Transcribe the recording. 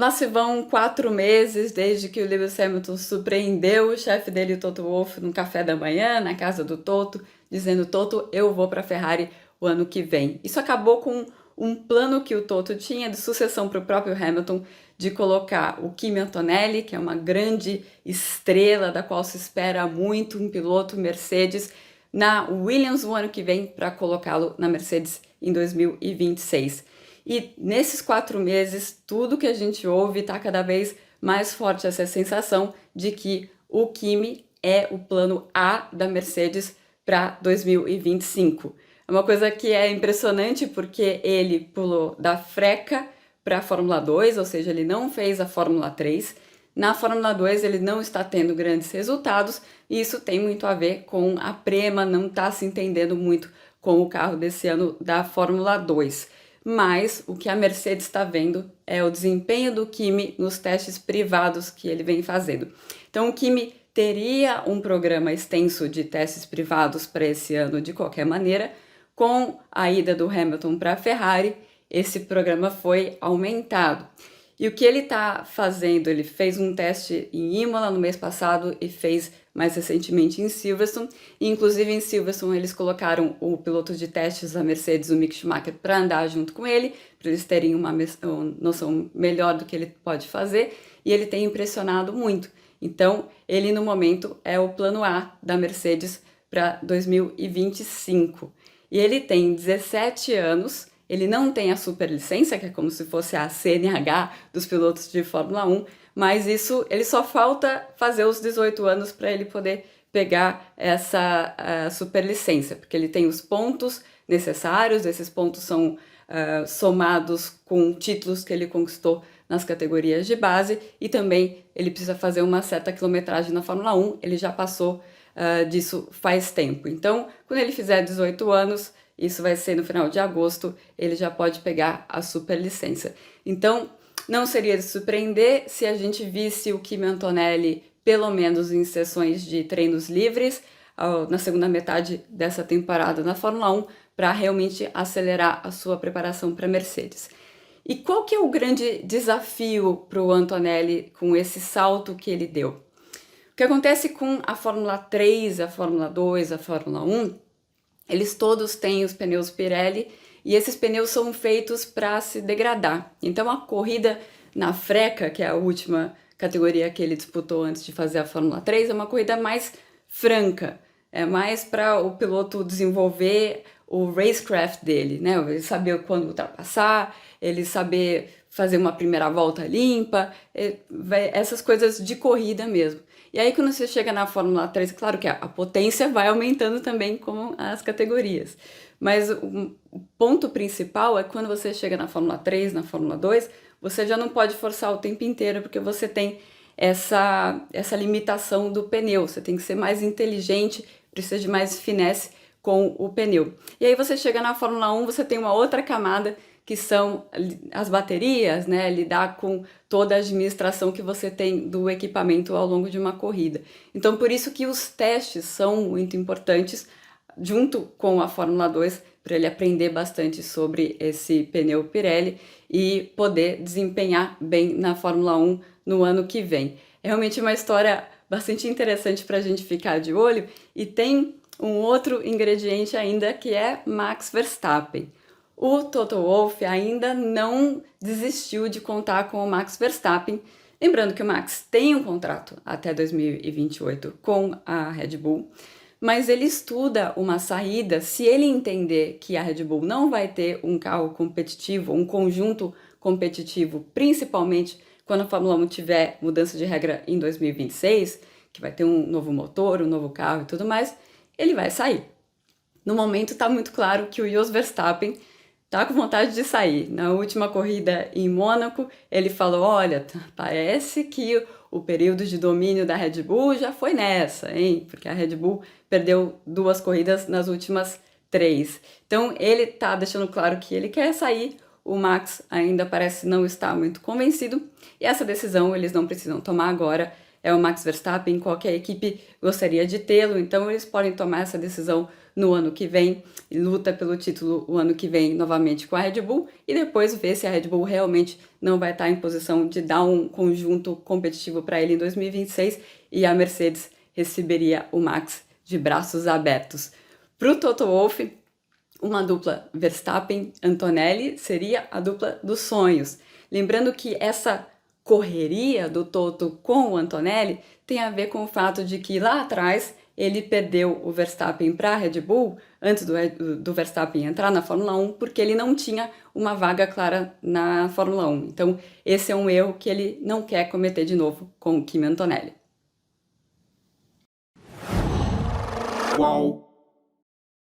Lá se vão 4 meses desde que o Lewis Hamilton surpreendeu o chefe dele, o Toto Wolff, no café da manhã, na casa do Toto, dizendo: Toto, eu vou para a Ferrari o ano que vem. Isso acabou com um plano que o Toto tinha de sucessão para o próprio Hamilton, de colocar o Kimi Antonelli, que é uma grande estrela da qual se espera muito, um piloto Mercedes, na Williams o ano que vem, para colocá-lo na Mercedes em 2026. E nesses 4 meses, tudo que a gente ouve está cada vez mais forte essa sensação de que o Kimi é o plano A da Mercedes para 2025. É uma coisa que é impressionante porque ele pulou da freca para a Fórmula 2, ou seja, ele não fez a Fórmula 3. Na Fórmula 2 ele não está tendo grandes resultados e isso tem muito a ver com a Prema não estar se entendendo muito com o carro desse ano da Fórmula 2. Mas o que a Mercedes está vendo é o desempenho do Kimi nos testes privados que ele vem fazendo. Então o Kimi teria um programa extenso de testes privados para esse ano de qualquer maneira. Com a ida do Hamilton para a Ferrari, esse programa foi aumentado. E o que ele está fazendo? Ele fez um teste em Imola no mês passado e fez mais recentemente em Silverstone. E, inclusive em Silverstone eles colocaram o piloto de testes da Mercedes, o Mick Schumacher, para andar junto com ele, para eles terem uma noção melhor do que ele pode fazer. E ele tem impressionado muito. Então ele no momento é o plano A da Mercedes para 2025. E ele tem 17 anos. Ele não tem a superlicença, que é como se fosse a CNH dos pilotos de Fórmula 1, mas isso ele só falta fazer os 18 anos para ele poder pegar essa superlicença, porque ele tem os pontos necessários, esses pontos são somados com títulos que ele conquistou nas categorias de base e também ele precisa fazer uma certa quilometragem na Fórmula 1, ele já passou disso faz tempo. Então, quando ele fizer 18 anos, isso vai ser no final de agosto, ele já pode pegar a superlicença. Então, não seria de surpreender se a gente visse o Kimi Antonelli, pelo menos em sessões de treinos livres, na segunda metade dessa temporada na Fórmula 1, para realmente acelerar a sua preparação para a Mercedes. E qual que é o grande desafio para o Antonelli com esse salto que ele deu? O que acontece com a Fórmula 3, a Fórmula 2, a Fórmula 1, eles todos têm os pneus Pirelli e esses pneus são feitos para se degradar. Então a corrida na freca, que é a última categoria que ele disputou antes de fazer a Fórmula 3, é uma corrida mais franca. É mais para o piloto desenvolver o racecraft dele, né? Ele saber quando ultrapassar, ele saber fazer uma primeira volta limpa, essas coisas de corrida mesmo. E aí quando você chega na Fórmula 3, claro que a potência vai aumentando também com as categorias. Mas o ponto principal é que quando você chega na Fórmula 3, na Fórmula 2, você já não pode forçar o tempo inteiro, porque você tem essa limitação do pneu. Você tem que ser mais inteligente, precisa de mais finesse com o pneu. E aí você chega na Fórmula 1, você tem uma outra camada que são as baterias, né? Lidar com toda a administração que você tem do equipamento ao longo de uma corrida. Então, por isso que os testes são muito importantes, junto com a Fórmula 2, para ele aprender bastante sobre esse pneu Pirelli e poder desempenhar bem na Fórmula 1 no ano que vem. É realmente uma história bastante interessante para a gente ficar de olho e tem um outro ingrediente ainda que é Max Verstappen. O Toto Wolff ainda não desistiu de contar com o Max Verstappen. Lembrando que o Max tem um contrato até 2028 com a Red Bull, mas ele estuda uma saída se ele entender que a Red Bull não vai ter um carro competitivo, um conjunto competitivo, principalmente quando a Fórmula 1 tiver mudança de regra em 2026, que vai ter um novo motor, um novo carro e tudo mais, ele vai sair. No momento está muito claro que o Jos Verstappen tá com vontade de sair. Na última corrida em Mônaco, ele falou: olha, parece que o período de domínio da Red Bull já foi nessa, hein? Porque a Red Bull perdeu 2 corridas nas últimas 3. Então ele tá deixando claro que ele quer sair. O Max ainda parece não estar muito convencido. E essa decisão eles não precisam tomar agora. É o Max Verstappen, qualquer equipe gostaria de tê-lo, então eles podem tomar essa decisão no ano que vem, e luta pelo título o ano que vem novamente com a Red Bull, e depois ver se a Red Bull realmente não vai estar em posição de dar um conjunto competitivo para ele em 2026 e a Mercedes receberia o Max de braços abertos. Para o Toto Wolff, uma dupla Verstappen-Antonelli seria a dupla dos sonhos. Lembrando que essa correria do Toto com o Antonelli tem a ver com o fato de que lá atrás ele perdeu o Verstappen para a Red Bull antes do Verstappen entrar na Fórmula 1, porque ele não tinha uma vaga clara na Fórmula 1. Então, esse é um erro que ele não quer cometer de novo com o Kimi Antonelli. Uau!